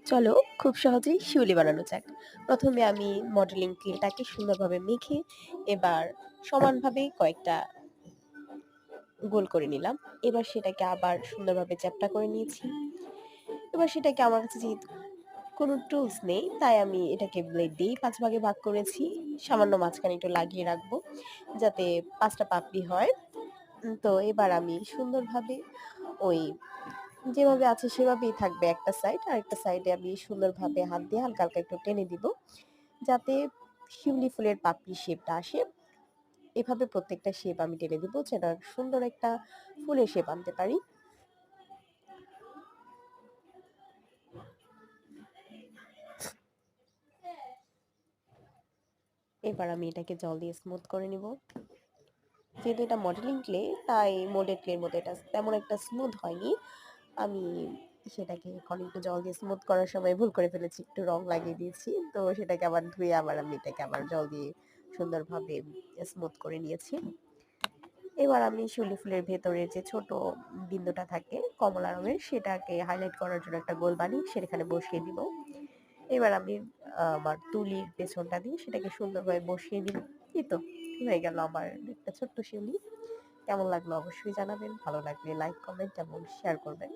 চলো খুব সহজেই শিউলি বানানো যাক। প্রথমে আমি মডেলিং ক্লেটাকে সুন্দরভাবে মেখে এবার সমানভাবে কয়েকটা গোল করে নিলাম। এবার সেটাকে আবার সুন্দরভাবে চ্যাপ্টা করে নিয়েছি। এবার সেটাকে আমার কাছে যেহেতু কোনো টুলস নেই, তাই আমি এটাকে ব্লেড দিয়েই ৫ ভাগে ভাগ করেছি। সামান্য মাঝখানে একটু লাগিয়ে রাখবো যাতে ৫ টা পাপড়ি হয়। তো এবার আমি সুন্দরভাবে ওই যেভাবে আছে সেভাবেই থাকবে একটা সাইড, আরেকটা সাইডে আমি সুন্দরভাবে হাত দিয়ে হালকা, হালকা একটু টেনে দিব যাতে শিউলি ফুলের পাপড়ি শেপটা আসে। এভাবে প্রত্যেকটা শেপ আমি টেনে দিব যেন সুন্দর একটা ফুলের শেপ আনতে পারি। এবার আমি এটাকে জল দিয়ে স্মুথ করে নিব। যেহেতু এটা মডেলিং ক্লে, তাই মোল্ডেড ক্লের মতো এটা তেমন একটা স্মুথ হয়নি। আমি সেটাকে এখন একটু জল দিয়ে স্মুথ করার সময় ভুল করে ফেলেছি, একটু রং লাগিয়ে দিয়েছি। তো সেটাকে আবার ধুয়ে আবার আমি এটাকে আবার জল দিয়ে সুন্দরভাবে স্মুথ করে নিয়েছি। এবার আমি শিউলি ফুলের ভেতরে যে ছোট বিন্দুটা থাকে কমলা রঙের, সেটাকে হাইলাইট করার জন্য একটা গোল বানিয়ে সেখানে বসিয়ে দিব। এবার আমি আমার তুলির পেছনটা দিয়ে সেটাকে সুন্দরভাবে বসিয়ে দিব। এই তো হয়ে গেল আমার একটা ছোট্ট শিউলি। কেমন লাগলো অবশ্যই জানাবেন। ভালো লাগলে লাইক, কমেন্ট এবং শেয়ার করবেন।